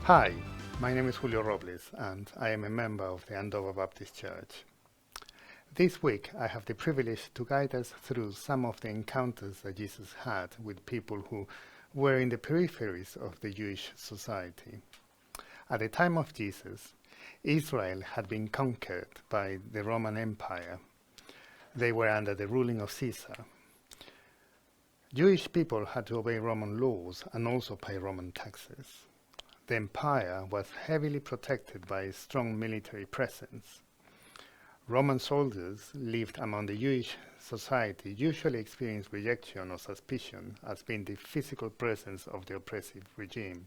Hi, my name is Julio Robles and I am a member of the Andover Baptist Church. This week I have the privilege to guide us through some of the encounters that Jesus had with people who were in the peripheries of the Jewish society. At the time of Jesus, Israel had been conquered by the Roman Empire. They were under the ruling of Caesar. Jewish people had to obey Roman laws and also pay Roman taxes. The empire was heavily protected by a strong military presence. Roman soldiers lived among the Jewish society usually experienced rejection or suspicion as being the physical presence of the oppressive regime.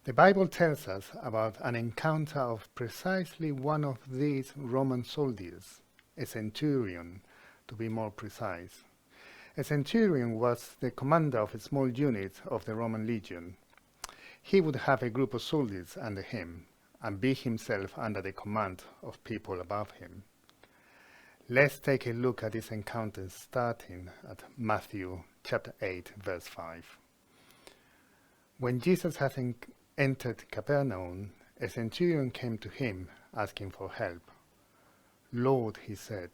The Bible tells us about an encounter of precisely one of these Roman soldiers, a centurion, to be more precise. A centurion was the commander of a small unit of the Roman legion. He would have a group of soldiers under him and be himself under the command of people above him. Let's take a look at this encounter starting at Matthew chapter 8, verse 5. When Jesus had entered Capernaum, a centurion came to him asking for help. "Lord," he said,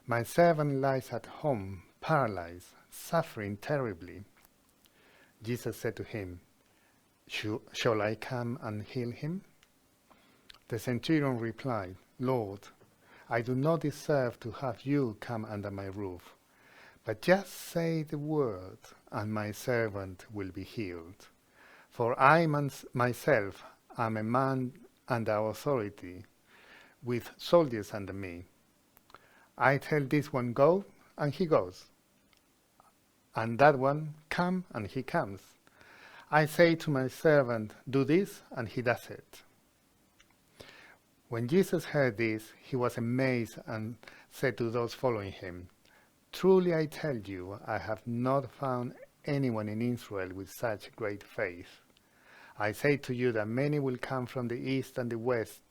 "my servant lies at home, paralyzed, suffering terribly." Jesus said to him, "Shall I come and heal him?" The centurion replied, "Lord, I do not deserve to have you come under my roof, but just say the word, and my servant will be healed. For I myself am a man under authority, with soldiers under me. I tell this one, 'Go,' and he goes, and that one, 'Come,' and he comes. I say to my servant, 'Do this,' and he does it." When Jesus heard this, he was amazed and said to those following him, "Truly I tell you, I have not found anyone in Israel with such great faith. I say to you that many will come from the east and the west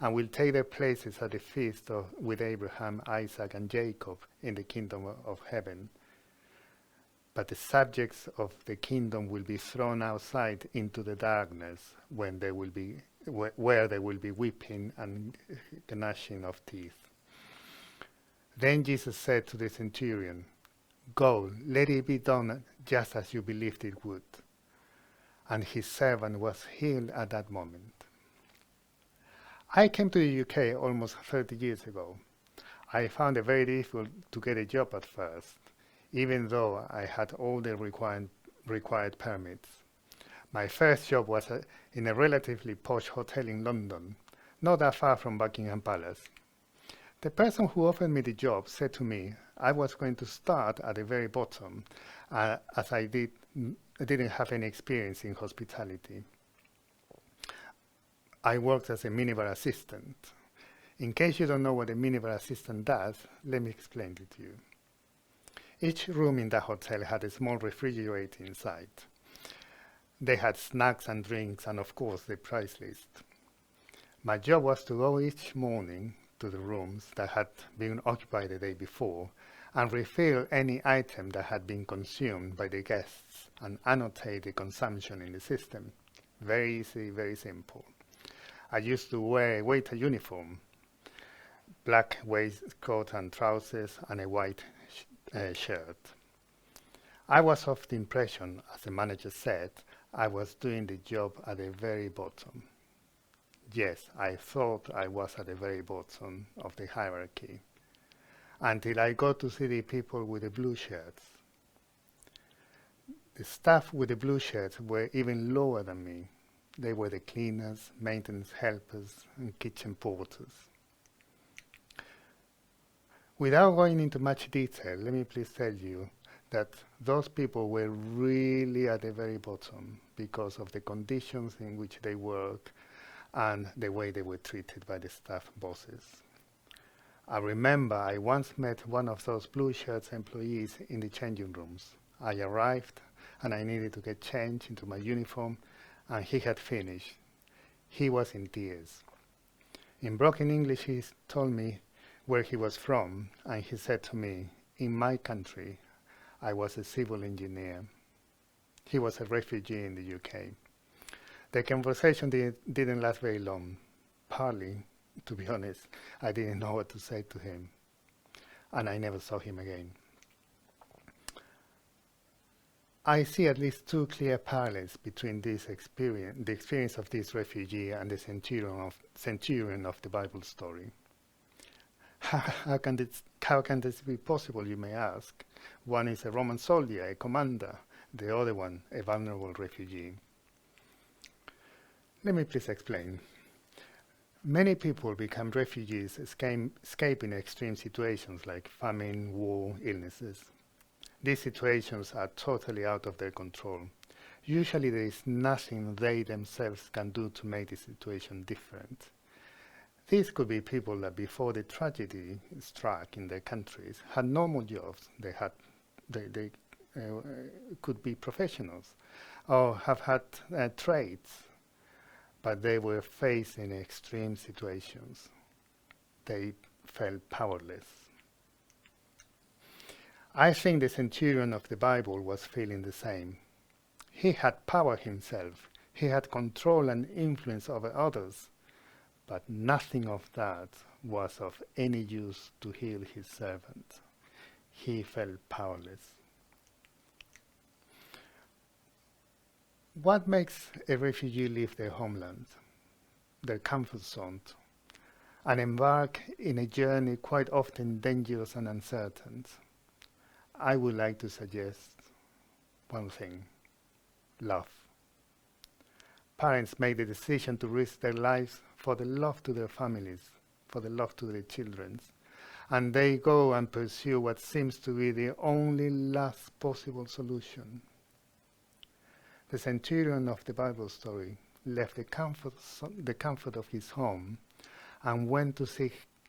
and will take their places at the feast with Abraham, Isaac, and Jacob in the kingdom of heaven. But the subjects of the kingdom will be thrown outside into the darkness where there will be weeping and gnashing of teeth." Then Jesus said to the centurion, "Go, let it be done just as you believed it would." And his servant was healed at that moment. I came to the UK almost 30 years ago. I found it very difficult to get a job at first, even though I had all the required permits. My first job was in a relatively posh hotel in London, not that far from Buckingham Palace. The person who offered me the job said to me I was going to start at the very bottom, as I didn't have any experience in hospitality. I worked as a minibar assistant. In case you don't know what a minibar assistant does, let me explain it to you. Each room in the hotel had a small refrigerator inside. They had snacks and drinks and, of course, the price list. My job was to go each morning to the rooms that had been occupied the day before and refill any item that had been consumed by the guests and annotate the consumption in the system. Very easy, very simple. I used to wear a waiter uniform, black waistcoat and trousers, and a white shirt. I was of the impression, as the manager said, I was doing the job at the very bottom. Yes, I thought I was at the very bottom of the hierarchy, until I got to see the people with the blue shirts. The staff with the blue shirts were even lower than me. They were the cleaners, maintenance helpers, and kitchen porters. Without going into much detail, let me please tell you that those people were really at the very bottom because of the conditions in which they worked and the way they were treated by the staff bosses. I remember I once met one of those blue shirts employees in the changing rooms. I arrived and I needed to get changed into my uniform, and he had finished. He was in tears. In broken English, he told me where he was from, and he said to me, "In my country, I was a civil engineer." He was a refugee in the UK. The conversation didn't last very long. Partly, to be honest, I didn't know what to say to him, and I never saw him again. I see at least two clear parallels between this experience, the experience of this refugee, and the centurion of the Bible story. How can this be possible, you may ask? One is a Roman soldier, a commander, the other one, a vulnerable refugee. Let me please explain. Many people become refugees escaping extreme situations like famine, war, illnesses. These situations are totally out of their control. Usually there is nothing they themselves can do to make the situation different. These could be people that before the tragedy struck in their countries had normal jobs. They could be professionals or have had trades, but they were facing extreme situations. They felt powerless. I think the centurion of the Bible was feeling the same. He had power himself. He had control and influence over others, but nothing of that was of any use to heal his servant. He felt powerless. What makes a refugee leave their homeland, their comfort zone, and embark in a journey quite often dangerous and uncertain? I would like to suggest one thing: love. Parents make the decision to risk their lives for the love to their families, for the love to their children, and they go and pursue what seems to be the only last possible solution. The centurion of the Bible story left the comfort of his home and went to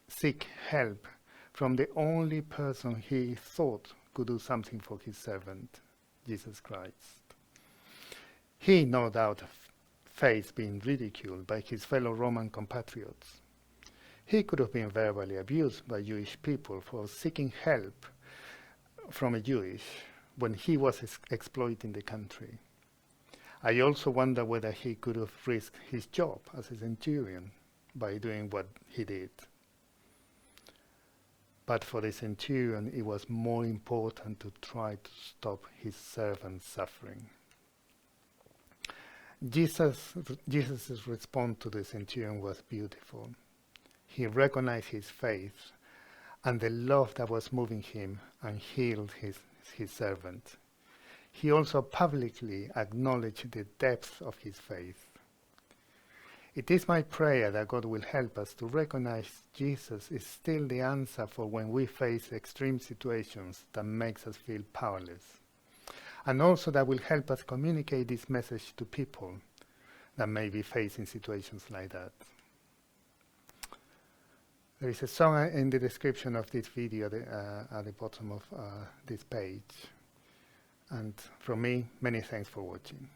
seek help from the only person he thought could do something for his servant, Jesus Christ. He no doubt faced being ridiculed by his fellow Roman compatriots. He could have been verbally abused by Jewish people for seeking help from a Jewish when he was exploiting the country. I also wonder whether he could have risked his job as a centurion by doing what he did. But for the centurion, it was more important to try to stop his servant's suffering. Jesus' response to the centurion was beautiful. He recognized his faith and the love that was moving him and healed his servant. He also publicly acknowledged the depth of his faith. It is my prayer that God will help us to recognize Jesus is still the answer for when we face extreme situations that makes us feel powerless. And also that will help us communicate this message to people that may be facing situations like that. There is a song in the description of this video at the bottom of this page. And from me, many thanks for watching.